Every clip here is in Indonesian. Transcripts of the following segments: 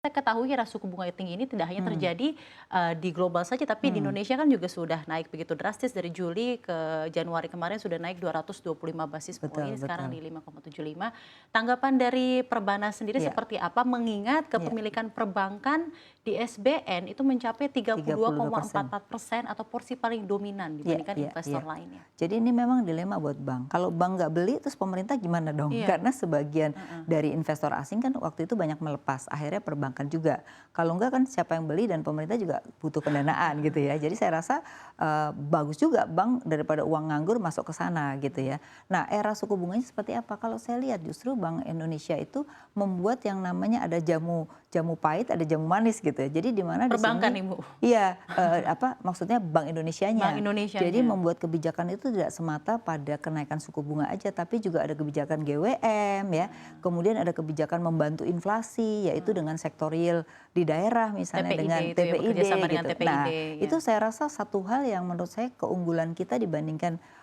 kita ketahui era suku bunga tinggi ini tidak hanya Hmm. terjadi di global saja, tapi di Hmm. Indonesia kan juga sudah naik begitu drastis dari Juli ke Januari kemarin sudah naik 225 basis point, Betul, sekarang betul. di 5,75. Tanggapan dari Perbanas sendiri Iya, seperti apa mengingat iya. kepemilikan perbankan di SBN itu mencapai 32%. 32,44% atau porsi paling dominan Iya, dibandingkan iya, iya. investor lainnya. Jadi ini memang dilema buat bank. Kalau bank nggak beli, terus pemerintah gimana dong? Iya, Karena sebagian heeh. dari investor asing kan waktu itu banyak melepas. Akhirnya perbankan juga. Kalau enggak kan siapa yang beli dan pemerintah juga butuh pendanaan gitu ya. Jadi saya rasa bagus juga bank daripada uang nganggur masuk ke sana gitu ya. Nah era suku bunganya seperti apa? Kalau saya lihat justru Bank Indonesia itu membuat yang namanya ada jamu jamu pahit, ada jamu manis gitu ya. Jadi di mana di Perbankan sini nih Bu, iya, apa maksudnya Bank Bank Indonesianya. Jadi Indonesianya. membuat kebijakan itu tidak semata pada kenaikan suku bunga aja, tapi juga ada kebijakan GWM ya. Kemudian ada kebijakan membantu inflasi, yaitu dengan sektorial di daerah misalnya TPID dengan itu ya, TPID bekerja sama dengan gitu. TPID Nah, ya, itu saya rasa satu hal yang menurut saya keunggulan kita dibandingkan bank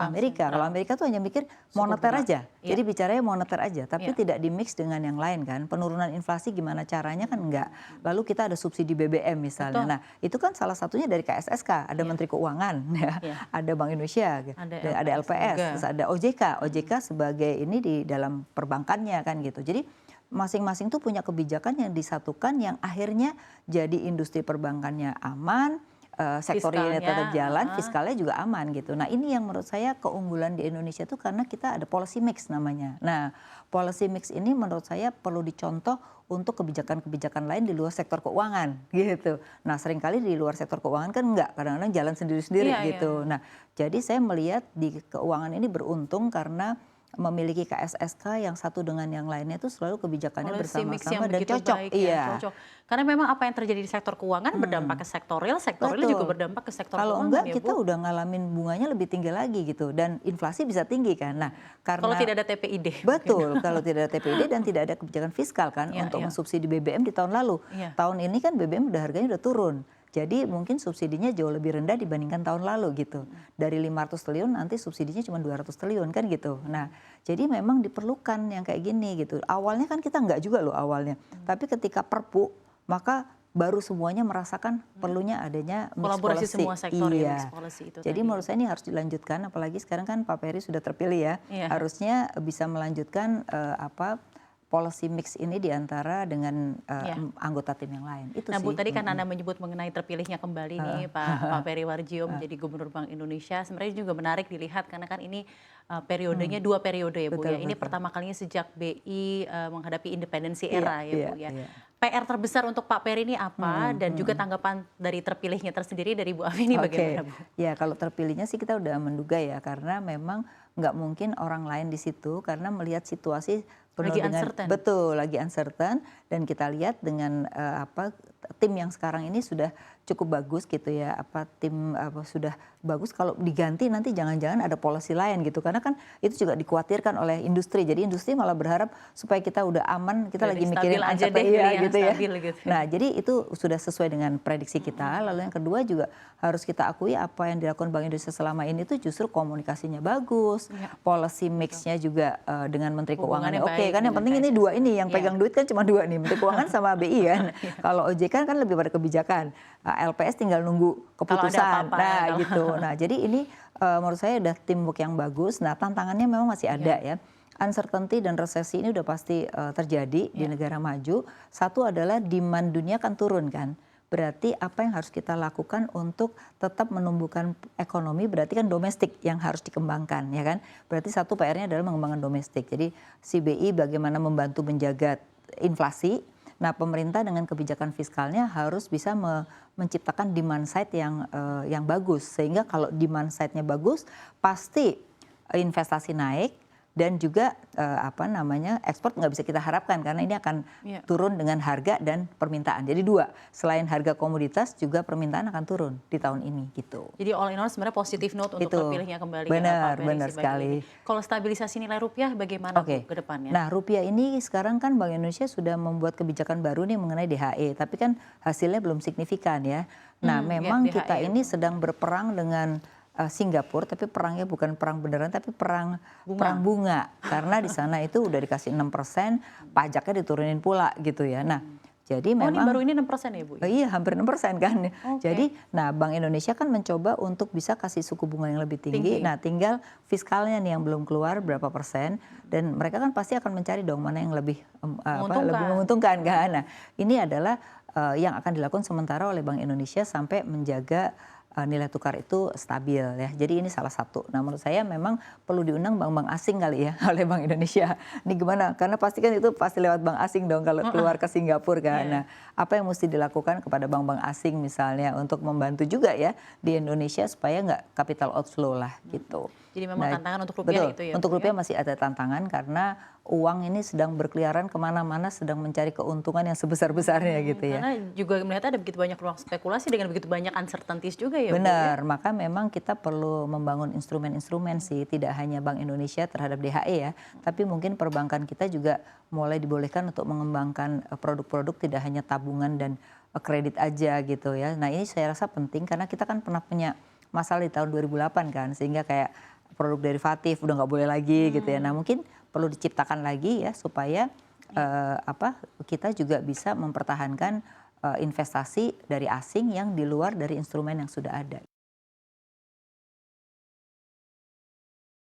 Amerika. Kalau sentral, Amerika tuh hanya mikir suku moneter bunga. aja. Iya, Jadi bicaranya moneter aja, tapi iya. tidak di-mix dengan yang lain kan. Penurunan inflasi gimana caranya kan enggak. Lalu kita ada subsidi BBM misalnya. Betul, Nah, itu kan salah satunya dari KSSK, ada iya, Menteri Keuangan ya, iya. ada Bank Indonesia, Ada dan ada LPS LPS, juga. terus ada OJK. OJK sebagai ini di dalam perbankannya kan gitu. Jadi masing-masing tuh punya kebijakan yang disatukan yang akhirnya jadi industri perbankannya aman, sektor realnya Fiskalnya, tetap jalan, heeh. fiskalnya juga aman gitu. Nah ini yang menurut saya keunggulan di Indonesia itu karena kita ada policy mix namanya. Nah policy mix ini menurut saya perlu dicontoh untuk kebijakan-kebijakan lain di luar sektor keuangan gitu. Nah seringkali di luar sektor keuangan kan enggak, kadang-kadang jalan sendiri-sendiri Iya, iya, gitu. iya. Nah jadi saya melihat di keuangan ini beruntung karena memiliki KSSK yang satu dengan yang lainnya itu selalu kebijakannya Policy mix yang bersama-sama dan begitu cocok. baik ya, Iya. cocok. Karena memang apa yang terjadi di sektor keuangan berdampak ke sektor real, sektor real juga Betul. berdampak ke sektor Kalau keuangan enggak ya kita Bu. udah ngalamin bunganya lebih tinggi lagi gitu dan inflasi bisa tinggi kan. Nah, Kalau karena tidak ada TPID mungkin. betul kalau tidak ada TPID dan tidak ada kebijakan fiskal kan Iya, untuk iya, mensubsidi BBM di tahun lalu. iya. Tahun ini kan BBM udah harganya udah turun. Jadi mungkin subsidinya jauh lebih rendah dibandingkan tahun lalu gitu. Dari 500 triliun nanti subsidinya cuma 200 triliun kan gitu. Nah, jadi memang diperlukan yang kayak gini gitu. Awalnya kan kita enggak juga loh awalnya. Tapi ketika Perpu maka baru semuanya merasakan perlunya adanya mix Kolaborasi policy. semua sektor ya, mix Iya. policy itu Jadi tadi ya. menurut saya ini harus dilanjutkan apalagi sekarang kan Pak Peri sudah terpilih ya. Iya, Harusnya bisa melanjutkan policy mix ini diantara dengan iya. anggota tim yang lain. Itu Nah Bu, sih. tadi kan Anda menyebut mengenai terpilihnya kembali nih Pak Peri Warjio menjadi Gubernur Bank Indonesia. Sebenarnya juga menarik dilihat karena kan ini periodenya 2 periode ya Bu ya. Betul, Ini betul. pertama kalinya sejak BI menghadapi independensi Iya, era ya iya, Bu ya. iya. PR terbesar untuk Pak Peri ini apa dan juga tanggapan dari terpilihnya tersendiri dari Bu Afi ini bagaimana Bu? Ya kalau terpilihnya sih kita udah menduga ya karena memang nggak mungkin orang lain di situ karena melihat situasi penuh Lagi dengan uncertain. betul lagi uncertain dan kita lihat dengan tim yang sekarang ini sudah cukup bagus gitu ya tim sudah bagus kalau diganti nanti jangan-jangan ada policy lain gitu karena kan itu juga dikhawatirkan oleh industri jadi industri malah berharap supaya kita udah aman kita Jadi lagi mikirin stabil aja deh, uncertain pilih yang gitu ya. stabil gitu. Nah jadi itu sudah sesuai dengan prediksi kita lalu yang kedua juga harus kita akui apa yang dilakukan Bank Indonesia selama ini itu justru komunikasinya bagus, Iya. policy mix-nya juga dengan Menteri Hubungannya Keuangannya oke baik kan yang dengan penting ini KSSK. dua ini yang Iya. pegang duit kan cuma dua nih Menteri Keuangan sama BI kan. Kalau OJK kan lebih pada kebijakan, LPS tinggal nunggu keputusan. apa-apa, Nah kalau- gitu. Nah jadi ini menurut saya udah teamwork yang bagus. Nah tantangannya memang masih ada ya. Uncertainty dan resesi ini udah pasti terjadi di negara maju. Satu adalah demand dunia kan turun kan. Berarti apa yang harus kita lakukan untuk tetap menumbuhkan ekonomi berarti kan domestik yang harus dikembangkan ya kan. Berarti satu PR-nya adalah mengembangkan domestik. Jadi CBI bagaimana membantu menjaga inflasi. Nah pemerintah dengan kebijakan fiskalnya harus bisa menciptakan demand side yang bagus. Sehingga kalau demand side-nya bagus pasti investasi naik. Dan juga ekspor nggak bisa kita harapkan karena ini akan Iya. turun dengan harga dan permintaan. Jadi dua, selain harga komoditas juga permintaan akan turun di tahun ini gitu. Jadi all in all sebenarnya positif note untuk Itu. terpilihnya kembali Benar, Pak Peri benar sebagai sekali. ini. Kalau stabilisasi nilai rupiah bagaimana Oke. Bu ke depannya? Nah rupiah ini sekarang kan Bank Indonesia sudah membuat kebijakan baru nih mengenai DHE. Tapi kan hasilnya belum signifikan ya. Nah memang ya, kita DHE ini itu. sedang berperang dengan Singapura, tapi perangnya bukan perang beneran, tapi perang bunga. Karena di sana itu udah dikasih 6%, pajaknya diturunin pula gitu ya. Nah, Jadi Oh, ini memang baru ini 6% ya, Bu? iya, hampir 6% kan. Oke. Jadi, nah Bank Indonesia kan mencoba untuk bisa kasih suku bunga yang lebih tinggi. Tinggi. Nah, tinggal fiskalnya nih yang belum keluar berapa persen. Dan mereka kan pasti akan mencari dong mana yang lebih lebih Menguntungkan. menguntungkan kan. Nah, ini adalah yang akan dilakukan sementara oleh Bank Indonesia sampai menjaga nilai tukar itu stabil ya. Jadi ini salah satu. Nah, menurut saya memang perlu diundang bank-bank asing kali ya oleh Bank Indonesia. Ini gimana? Karena pasti kan itu pasti lewat bank asing dong kalau keluar ke Singapura kan. Iya. Nah, apa yang mesti dilakukan kepada bank-bank asing misalnya untuk membantu juga ya di Indonesia supaya nggak capital outflow lah gitu. Jadi memang Nah, tantangan untuk rupiah betul. itu ya, Untuk Bu, rupiah ya? masih ada tantangan karena uang ini sedang berkeliaran kemana-mana, sedang mencari keuntungan yang sebesar-besarnya gitu ya. Karena juga melihat ada begitu banyak ruang spekulasi dengan begitu banyak uncertainties juga ya, Bu, ya? Benar, maka memang kita perlu membangun instrumen-instrumen sih, tidak hanya Bank Indonesia terhadap DHE ya, tapi mungkin perbankan kita juga mulai dibolehkan untuk mengembangkan produk-produk tidak hanya tabungan dan kredit aja gitu ya. Nah, ini saya rasa penting karena kita kan pernah punya masalah di tahun 2008 kan, sehingga kayak produk derivatif udah nggak boleh lagi gitu ya. Nah, mungkin perlu diciptakan lagi ya supaya kita juga bisa mempertahankan investasi dari asing yang di luar dari instrumen yang sudah ada.